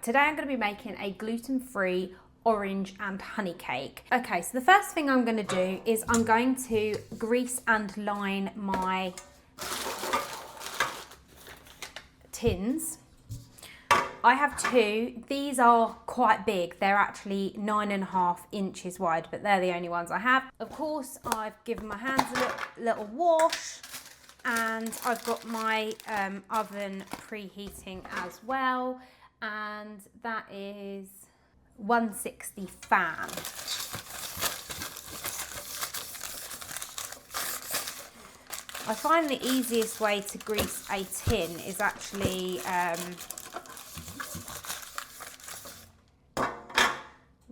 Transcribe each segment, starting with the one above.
today I'm going to be making a gluten-free orange and honey cake. Okay, so the first thing I'm going to do is I'm going to grease and line my tins. I have two. These are quite big. They're actually 9.5 inches wide, but they're the only ones I have. Of course, I've given my hands a little wash, and I've got my oven preheating as well, and that is 160 fan. I find the easiest way to grease a tin is actually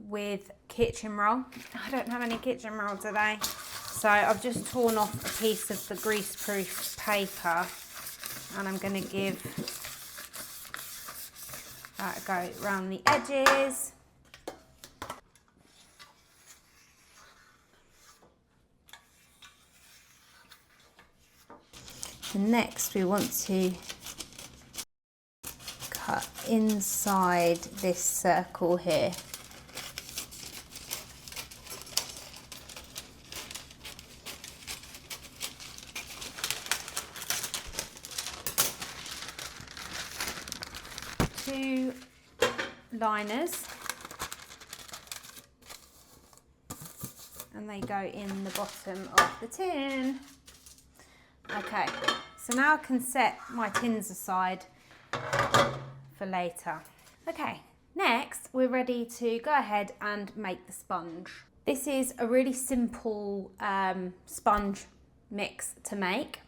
with kitchen roll. I don't have any kitchen roll today, so I've just torn off a piece of the grease-proof paper, and I'm going to give that a go around the edges. And next we want to cut inside this circle here. Two liners, and they go in the bottom of the tin. Okay, so now I can set my tins aside for later. Okay, next we're ready to go ahead and make the sponge. This is a really simple sponge mix to make,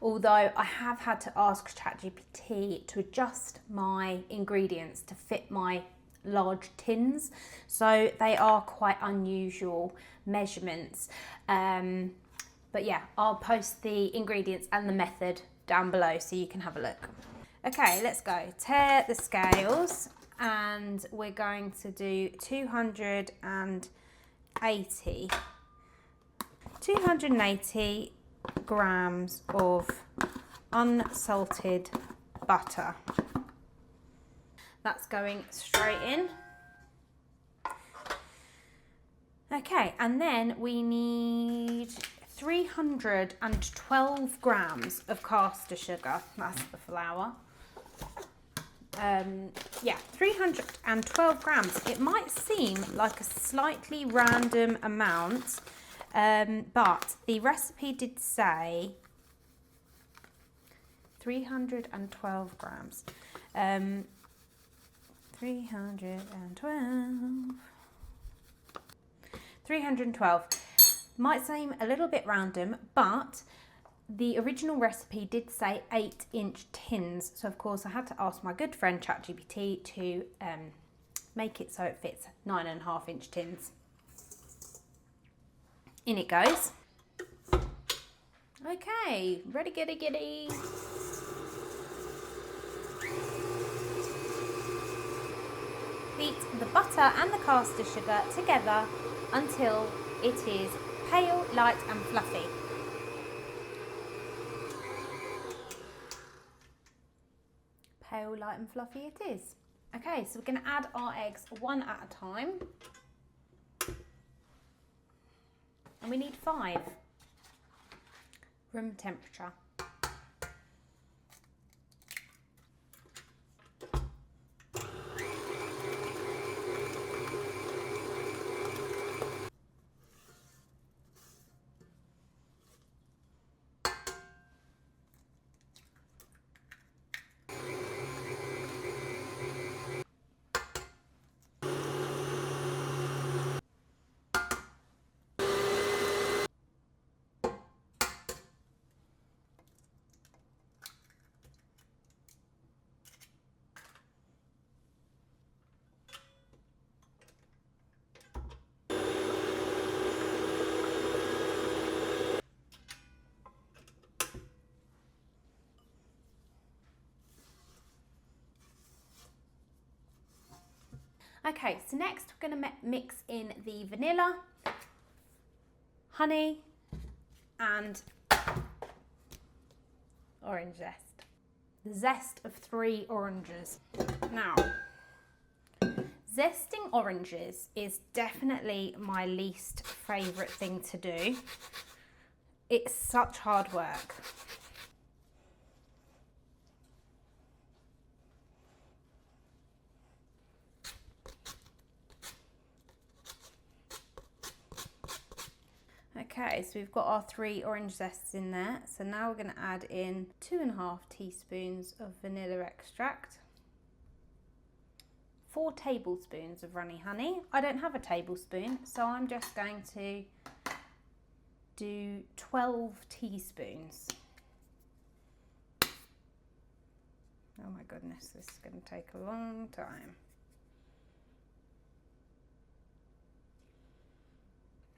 although I have had to ask ChatGPT to adjust my ingredients to fit my large tins, so they are quite unusual measurements. But yeah, I'll post the ingredients and the method down below so you can have a look. Okay, let's go. Tear the scales, and we're going to do 280 grams of unsalted butter. That's going straight in. Okay, and then we need 312 grams of caster sugar. That's the flour. Yeah, 312 grams. It might seem like a slightly random amount, but the recipe did say 312 grams. 312. Might seem a little bit random, but the original recipe did say 8-inch tins. So of course I had to ask my good friend ChatGPT to make it so it fits 9.5-inch tins. In it goes. Okay, ready, giddy. Beat the butter and the caster sugar together until it is pale, light and fluffy. Pale, light and fluffy it is. Okay, so we're going to add our eggs one at a time. And we need 5. Room temperature. Okay, so next we're going to mix in the vanilla, honey and orange zest. The zest of 3 oranges. Now, Zesting oranges is definitely my least favourite thing to do. It's such hard work. Okay, so we've got our 3 orange zests in there. So now we're going to add in 2.5 teaspoons of vanilla extract, 4 tablespoons of runny honey. I don't have a tablespoon, so I'm just going to do 12 teaspoons. Oh my goodness, this is going to take a long time.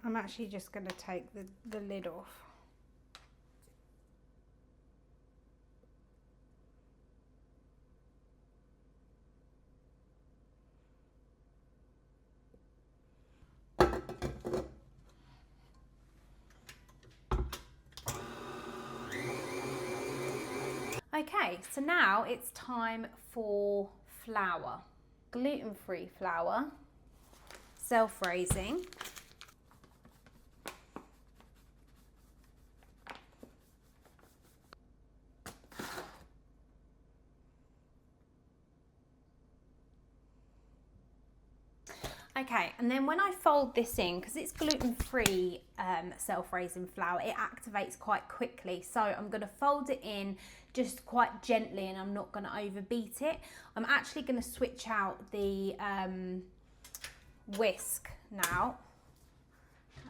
I'm actually just going to take the lid off. Okay, so now it's time for flour. Gluten-free flour, self-raising. Okay, and then when I fold this in, because it's gluten-free self-raising flour, it activates quite quickly. So I'm going to fold it in just quite gently, and I'm not going to overbeat it. I'm actually going to switch out the whisk now,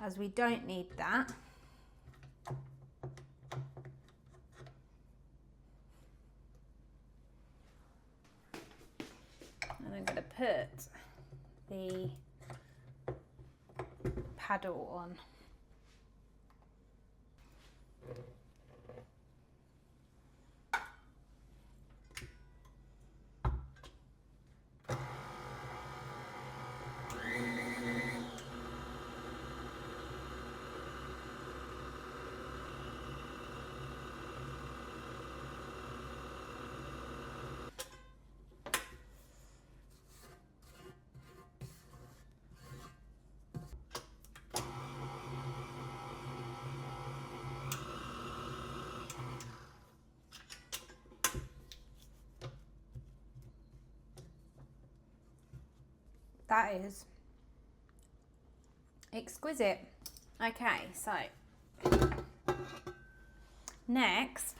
as we don't need that. And I'm going to put the paddle on. That is exquisite. Okay, so next,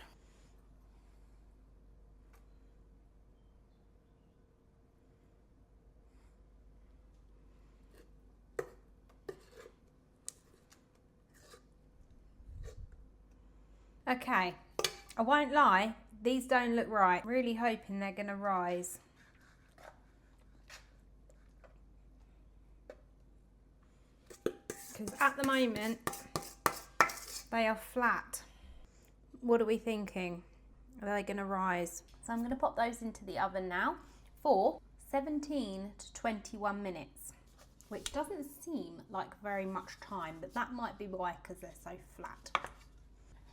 okay, I won't lie, these don't look right. Really hoping they're gonna rise. Because at the moment they are flat. What are we thinking? Are they going to rise? So I'm going to pop those into the oven now for 17 to 21 minutes, which doesn't seem like very much time, but that might be why, because they're so flat.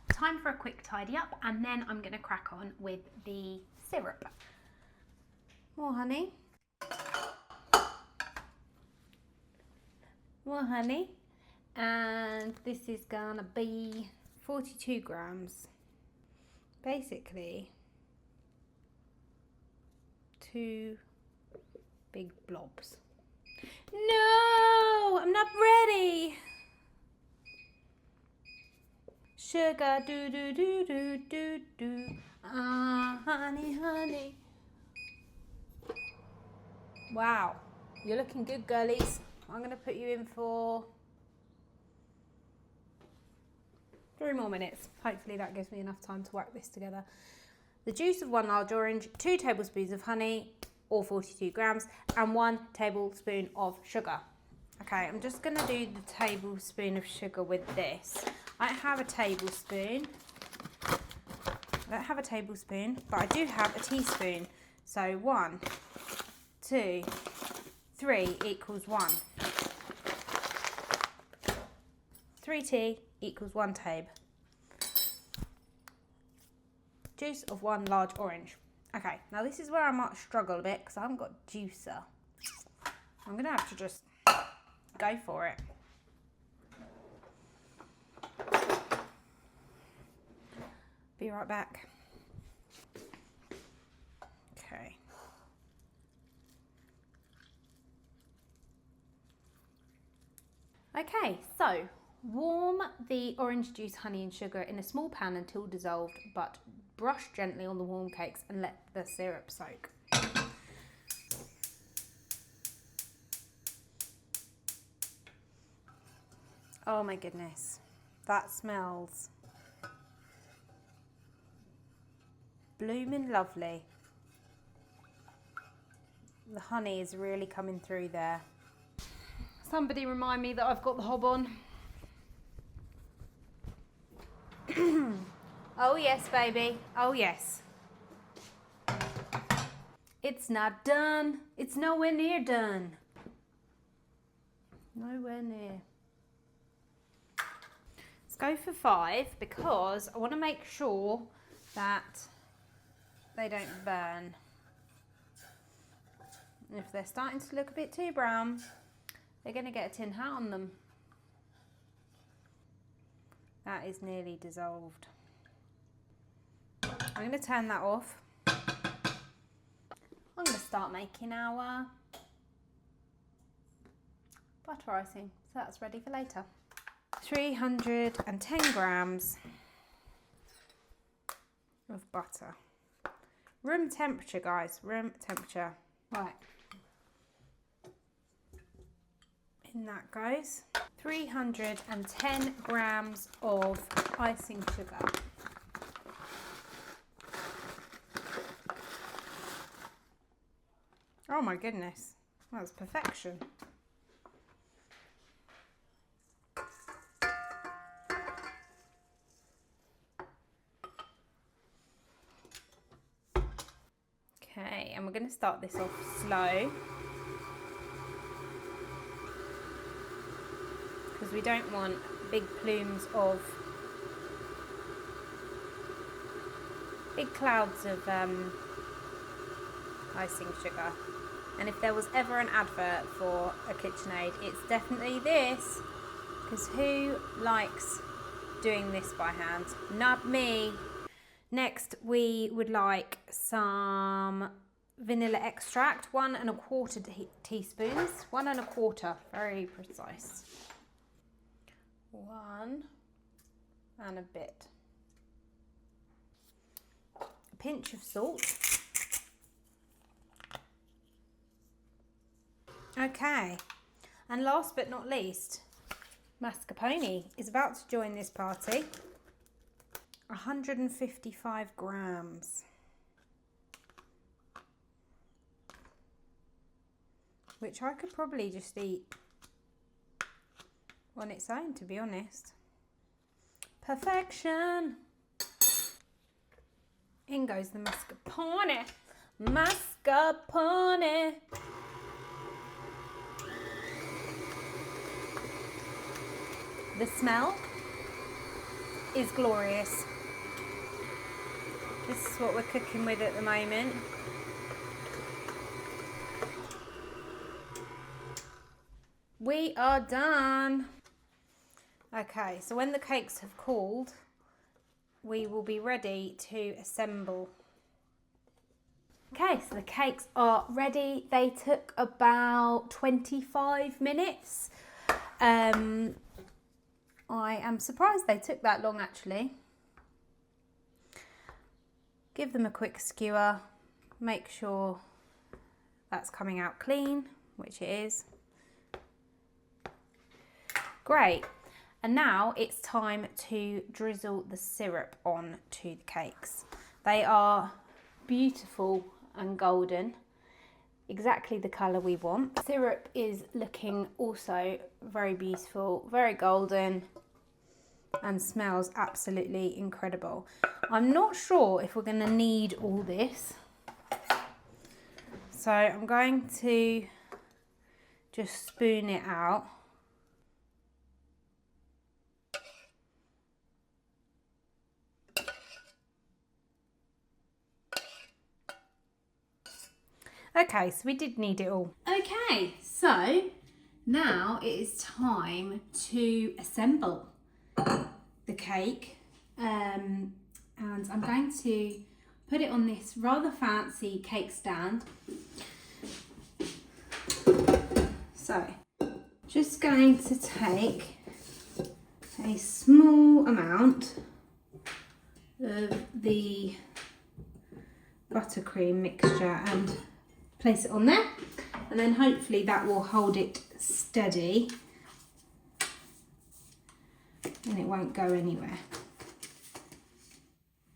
Time for a quick tidy up, and then I'm going to crack on with the syrup. More honey. More honey. And this is gonna be 42 grams. Basically 2 big blobs. No, I'm not ready. Sugar, do do do do do do. Ah, honey, honey. Wow, you're looking good, girlies. I'm gonna put you in for 3 more minutes. Hopefully that gives me enough time to whack this together. The juice of 1 large orange, 2 tablespoons of honey, or 42 grams, and 1 tablespoon of sugar. Okay, I'm just going to do the tablespoon of sugar with this. I don't have a tablespoon. But I do have a teaspoon. So 1, 2, 3 equals 1. 3t equals 1 tab. Juice of 1 large orange. Okay, now this is where I might struggle a bit because I haven't got juicer. I'm gonna have to just go for it. Be right back. Okay. Okay, so warm the orange juice, honey and sugar in a small pan until dissolved, but brush gently on the warm cakes and let the syrup soak. Oh my goodness, that smells blooming lovely. The honey is really coming through there. Somebody remind me that I've got the hob on. Oh yes, baby. Oh yes. It's not done. It's nowhere near done. Nowhere near. Let's go for 5 because I want to make sure that they don't burn. And if they're starting to look a bit too brown, they're going to get a tin hat on them. That is nearly dissolved. I'm going to turn that off. I'm going to start making our butter icing, so that's ready for later. 310 grams of butter. Room temperature, guys, room temperature. Right. In that goes 310 grams of icing sugar. Oh my goodness, that's perfection. Okay, and we're going to start this off slow because we don't want big plumes of, big clouds of icing sugar. And if there was ever an advert for a KitchenAid, it's definitely this, because who likes doing this by hand? Not me. Next, we would like some vanilla extract, 1 1/4 teaspoons, 1 1/4, very precise. 1 and a bit. A pinch of salt. Okay, and last but not least, mascarpone is about to join this party. 155 grams. Which I could probably just eat on its own, to be honest. Perfection! In goes the mascarpone. Mascarpone! The smell is glorious. This is what we're cooking with at the moment. We are done. Okay, so when the cakes have cooled, we will be ready to assemble. Okay, so the cakes are ready. They took about 25 minutes. I am surprised they took that long actually. Give them a quick skewer, make sure that's coming out clean, which it is. Great, and now it's time to drizzle the syrup on to the cakes. They are beautiful and golden, exactly the colour we want. Syrup is looking also very beautiful, very golden, and smells absolutely incredible. I'm not sure if we're going to need all this, so I'm going to just spoon it out. Okay, so we did need it all. Okay, so now it is time to assemble the cake. And I'm going to put it on this rather fancy cake stand. So, just going to take a small amount of the buttercream mixture and place it on there, and then hopefully that will hold it steady and it won't go anywhere.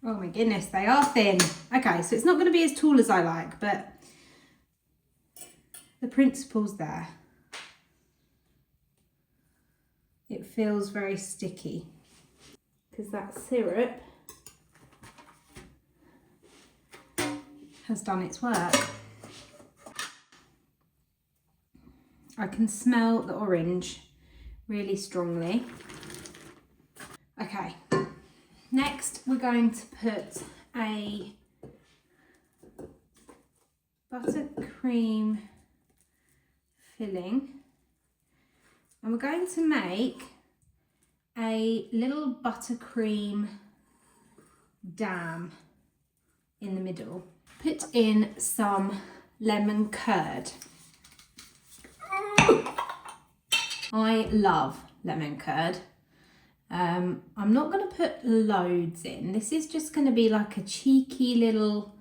Oh my goodness, they are thin. Okay, so it's not going to be as tall as I like, but the principle's there. It feels very sticky because that syrup has done its work. I can smell the orange really strongly. Okay, next we're going to put a buttercream filling, and we're going to make a little buttercream dam in the middle. Put in some lemon curd. I love lemon curd. I'm not going to put loads in. This is just going to be like a cheeky little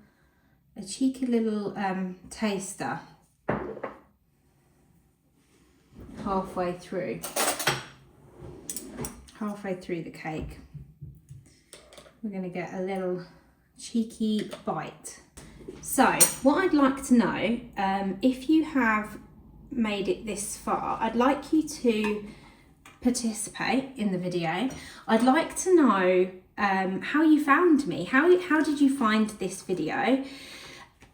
taster halfway through the cake. We're going to get a little cheeky bite. So what I'd like to know, if you have made it this far, I'd like you to participate in the video. I'd like to know how you found me. How did you find this video?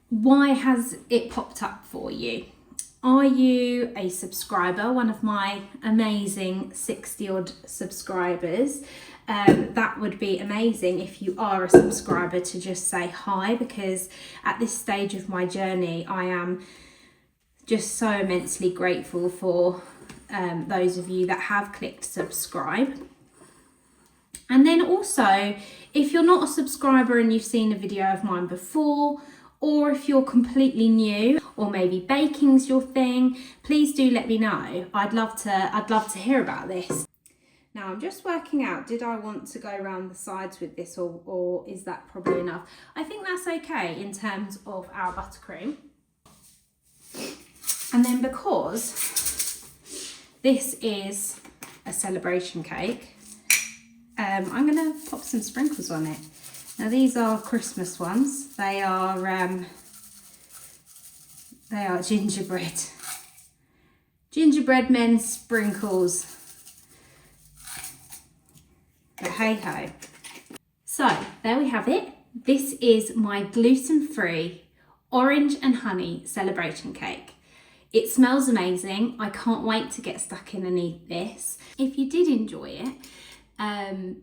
Why has it popped up for you? Are you a subscriber, one of my amazing 60 odd subscribers? That would be amazing if you are a subscriber to just say hi, because at this stage of my journey I am just so immensely grateful for those of you that have clicked subscribe. And then also, if you're not a subscriber and you've seen a video of mine before, or if you're completely new, or maybe baking's your thing, please do let me know. I'd love to hear about this. Now I'm just working out, did I want to go around the sides with this, or is that probably enough? I think that's okay in terms of our buttercream. And then because this is a celebration cake, I'm gonna pop some sprinkles on it. Now these are Christmas ones. They are gingerbread men sprinkles. But hey ho. So there we have it. This is my gluten-free orange and honey celebration cake. It smells amazing. I can't wait to get stuck in and eat this. If you did enjoy it,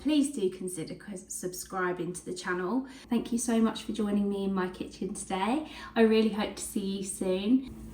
please do consider subscribing to the channel. Thank you so much for joining me in my kitchen today. I really hope to see you soon.